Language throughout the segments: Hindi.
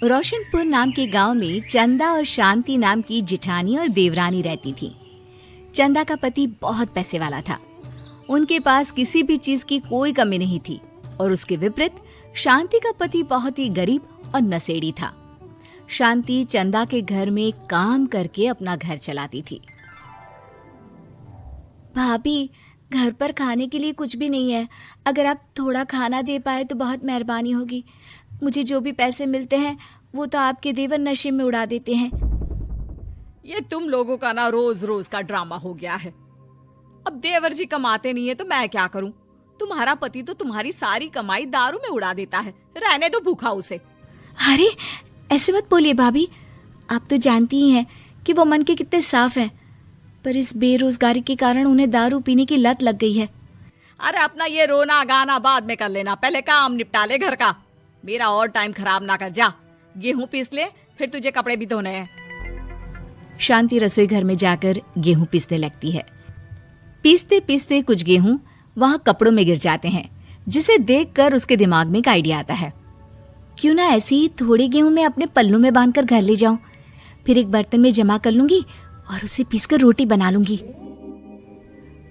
रोशनपुर नाम के गांव में चंदा और शांति नाम की जिठानी और देवरानी रहती थी। चंदा का पति बहुत पैसे वाला था। उनके पास किसी भी चीज की कोई कमी नहीं थी और उसके विपरीत शांति का पति बहुत ही गरीब और नशेड़ी था। शांति चंदा के घर में काम करके अपना घर चलाती थी। भाभी, घर पर खाने के लिए कुछ भी नहीं है। अगर आप थोड़ा खाना दे पाए तो बहुत मेहरबानी होगी। मुझे जो भी पैसे मिलते हैं वो तो आपके देवर नशे में उड़ा देते हैं। ये तुम लोगों का ना रोज रोज का ड्रामा हो गया है। अब देवर जी कमाते नहीं है तो मैं क्या करूं? तुम्हारा पति तो तुम्हारी सारी कमाई दारू में उड़ा देता है। रहने दो भूखा उसे। अरे ऐसे मत बोलिए भाभी, आप तो जानती ही हैं कि वो मन के कितने साफ हैं, पर इस बेरोजगारी के कारण उन्हें दारू पीने की लत लग गई है। अरे अपना ये रोना गाना बाद में कर लेना, पहले काम निपटा ले घर का। मेरा और टाइम खराब ना कर। जा गेहूं पीस ले, फिर तुझे कपड़े भी धोने हैं। शांति रसोई घर में जाकर गेहूं पीसने लगती है। पीसते पीसते कुछ गेहूं वहां कपड़ों में गिर जाते हैं, जिसे देखकर उसके दिमाग में एक आइडिया आता है। क्यों ना ऐसे ही थोड़े गेहूं मैं अपने पल्लू में बांधकर घर ले जाऊं, फिर एक बर्तन में जमा कर लूंगी और उसे पीसकर रोटी बना लूंगी।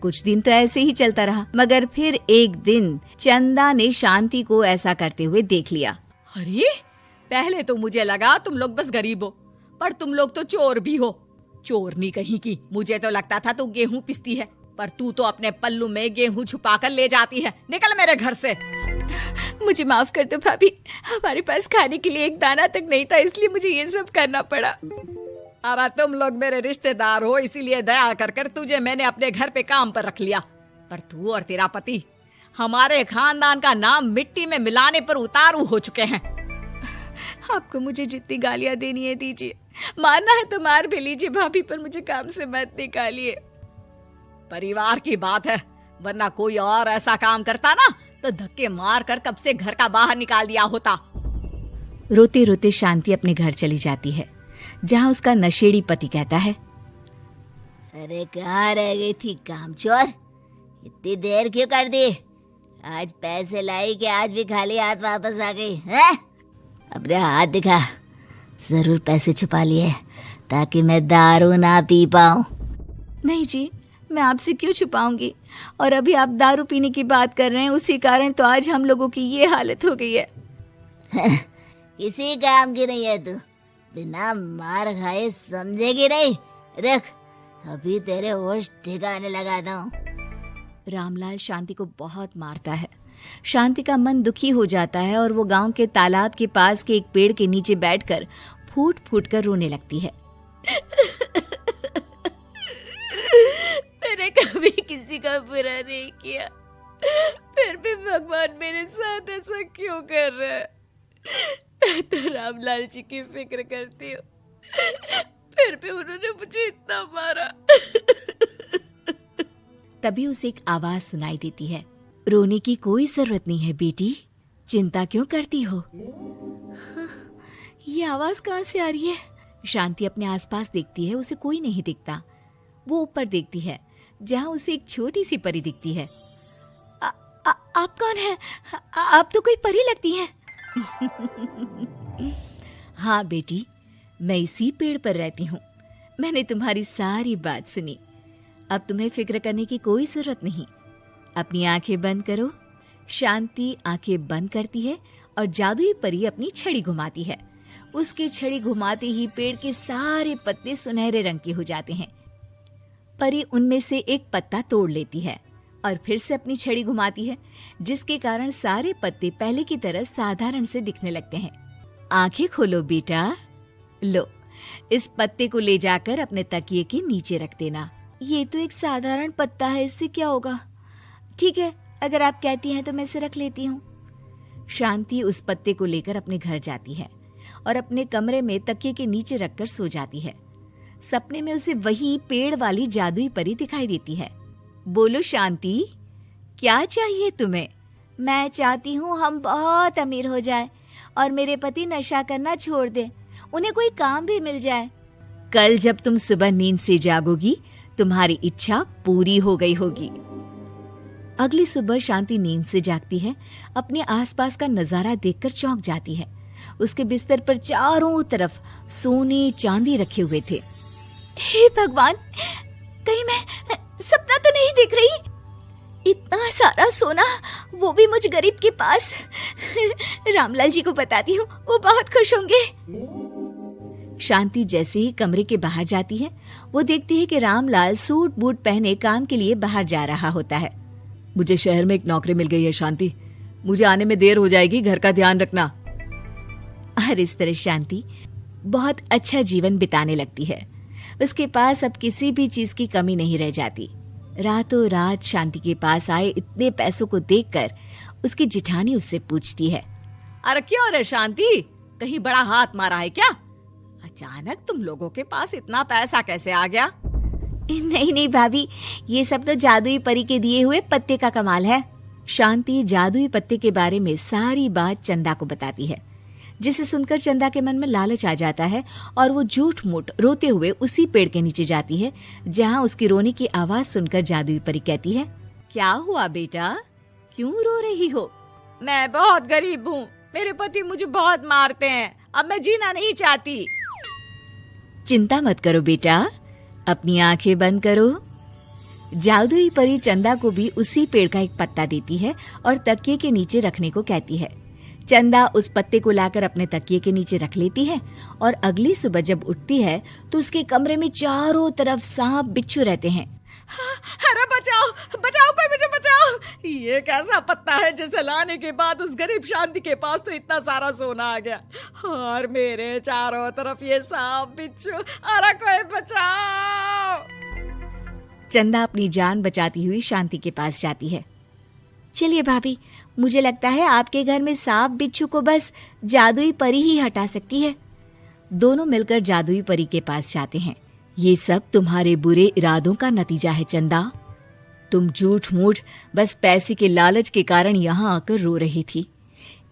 कुछ दिन तो ऐसे ही चलता रहा, मगर फिर एक दिन चंदा ने शांति को ऐसा करते हुए देख लिया। अरे पहले तो मुझे लगा तुम लोग बस गरीब हो, पर तुम लोग तो चोर भी हो। चोरनी कहीं की। मुझे तो लगता था तू गेहूं पिसती है, पर तू तो अपने पल्लू में गेहूं छुपाकर ले जाती है। निकल मेरे घर से। मुझे माफ कर दो भाभी, हमारे पास खाने के लिए एक दाना तक नहीं था, इसलिए मुझे ये सब करना पड़ा। अरे तुम लोग मेरे रिश्तेदार हो, इसीलिए दया कर कर तुझे मैंने अपने घर पे काम पर रख लिया, पर तू और तेरा पति हमारे खानदान का नाम मिट्टी में मिलाने पर उतारू हो चुके हैं। आपको मुझे जितनी गालियां देनी है दीजिए, मारना है तो मार भी लीजिए भाभी, पर मुझे काम से मत निकालिए। परिवार की बात है, वरना कोई और ऐसा काम करता ना तो धक्के मार कर कब से घर का बाहर निकाल दिया होता। रोते रोते शांति अपने घर चली जाती है, जहाँ उसका नशेड़ी पति कहता है, अरे कहाँ रह गई थी कामचोर? इतनी देर क्यों कर दी? आज पैसे लाई कि आज भी खाली हाथ वापस आ गई है? अपने हाथ दिखा। जरूर पैसे छुपा लिए ताकि मैं दारू ना पी पाऊं। नहीं जी, मैं आपसे क्यों छुपाऊंगी, और अभी आप दारू पीने की बात कर रहे हैं, उसी कारण तो आज हम लोगों की ये हालत हो गई है। किसी काम की नहीं है तू, बिना मार खाए समझेगी नहीं। रख, अभी तेरे होश ठिकाने लगाता हूँ। रामलाल शांति को बहुत मारता है। शांति का मन दुखी हो जाता है और वो गांव के तालाब के पास के एक पेड़ के नीचे बैठकर फूट फूट कर रोने लगती है। मैंने कभी किसी का बुरा नहीं किया, फिर भी भगवान मेरे साथ ऐसा क्यों कर रहा है? मैं तो रामलाल जी की फिक्र करती हूँ, फिर भी उन्होंने मुझे इतना मारा। तभी उसे एक आवाज सुनाई देती है, रोने की कोई जरूरत नहीं है बेटी, चिंता क्यों करती हो? ये आवाज कहाँ से आ रही है? शांति अपने आसपास देखती है, उसे कोई नहीं दिखता। वो ऊपर देखती है, जहाँ उसे एक छोटी सी परी दिखती है। आप कौन है? आप तो कोई परी लगती हैं। हाँ बेटी, मैं इसी पेड़ पर रहती हूँ। मैंने तुम्हारी सारी बात सुनी, अब तुम्हें फिक्र करने की कोई जरूरत नहीं। अपनी आंखें बंद करो। शांति आंखें बंद करती है और जादुई परी अपनी छड़ी घुमाती है। उसकी छड़ी घुमाते ही पेड़ के सारे पत्ते सुनहरे रंग के हो जाते हैं। परी उनमें से एक पत्ता तोड़ लेती है और फिर से अपनी छड़ी घुमाती है, जिसके कारण सारे पत्ते पहले की तरह साधारण से दिखने लगते हैं। आंखें खोलो बेटा। लो, इस पत्ते को ले जाकर अपने तकिए के नीचे रख देना। ये तो एक साधारण पत्ता है, इससे क्या होगा? ठीक है, अगर आप कहती हैं तो मैं इसे रख लेती हूँ। शांति उस पत्ते को लेकर अपने घर जाती है और अपने कमरे में तकिए के नीचे रखकर सो जाती है। सपने में उसे वही पेड़ वाली जादुई परी दिखाई देती है। बोलो शांति, क्या चाहिए तुम्हें? मैं चाहती हूँ हम बहुत अमीर हो जाए और मेरे पति नशा करना छोड़ दे, उन्हें कोई काम भी मिल जाए। कल जब तुम सुबह नींद से जागोगी, तुम्हारी इच्छा पूरी हो गई होगी। अगली सुबह शांति नींद से जागती है, अपने आसपास का नजारा देखकर चौंक जाती है। उसके बिस्तर पर चारों तरफ सोने चांदी रखे हुए थे। हे भगवान, कहीं मैं सपना तो नहीं देख रही? इतना सारा सोना, वो भी मुझ गरीब के पास। रामलाल जी को बताती हूँ, वो बहुत खुश होंगे। शांति जैसे ही कमरे के बाहर जाती है, वो देखती है कि रामलाल सूट बूट पहने काम के लिए बाहर जा रहा होता है। मुझे शहर में एक नौकरी मिल गई है शांति, मुझे आने में देर हो जाएगी, घर का ध्यान रखना। और इस तरह शांति बहुत अच्छा जीवन बिताने लगती है। उसके पास अब किसी भी चीज की कमी नहीं रह जाती। रातों रात शांति के पास आए इतने पैसों को देखकर उसकी जिठानी उससे पूछती है, अरे क्यों रे शांति, कहीं बड़ा हाथ मारा है क्या? अचानक तुम लोगों के पास इतना पैसा कैसे आ गया? नहीं नहीं भाभी, ये सब तो जादुई परी के दिए हुए पत्ते का कमाल है। शांति जादुई पत्ते के बारे में सारी बात चंदा को बताती है, जिसे सुनकर चंदा के मन में लालच आ जाता है और वो झूठ मूठ रोते हुए उसी पेड़ के नीचे जाती है जहाँ उसकी रोने की आवाज सुनकर जादुई परी कहती है, क्या हुआ बेटा, क्यों रो रही हो? मैं बहुत गरीब हूँ, मेरे पति मुझे बहुत मारते हैं, अब मैं जीना नहीं चाहती। चिंता मत करो बेटा, अपनी आंखें बंद करो। जादुई परी चंदा को भी उसी पेड़ का एक पत्ता देती है और तकिए के नीचे रखने को कहती है। चंदा उस पत्ते को लाकर अपने तकिए के नीचे रख लेती है और अगली सुबह जब उठती है तो उसके कमरे में चारों तरफ सांप बिच्छू रहते हैं। अरे बचाओ बचाओ, कोई मुझे बचाओ, ये कैसा पत्ता है जिसे लाने के बाद उस गरीब शांति के पास तो इतना सारा सोना आ गया और मेरे चारों तरफ ये सांप बिच्छू, अरे कोई बचाओ। चंदा अपनी जान बचाती हुई शांति के पास जाती है। चलिए भाभी, मुझे लगता है आपके घर में सांप बिच्छू को बस जादुई परी ही हटा सकती है। दोनों मिलकर जादुई परी के पास जाते हैं। ये सब तुम्हारे बुरे इरादों का नतीजा है चंदा। तुम झूठ मूठ बस पैसे के लालच के कारण यहाँ आकर रो रही थी,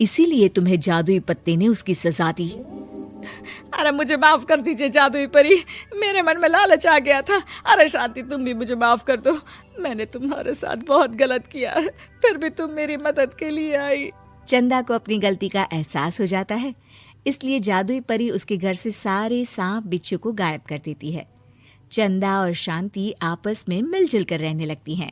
इसीलिए तुम्हें जादुई पत्ते ने उसकी सजा दी। अरे मुझे माफ कर दीजिए जादुई परी, मेरे मन में लालच आ गया था। अरे शांति, तुम भी मुझे माफ कर दो, मैंने तुम्हारे साथ बहुत गलत किया है, फिर भी तुम मेरी मदद के लिए आई। चंदा को अपनी गलती का एहसास हो जाता है, इसलिए जादुई परी उसके घर से सारे सांप बिच्छू को गायब कर देती है। चंदा और शांति आपस में मिलजुल कर रहने लगती हैं।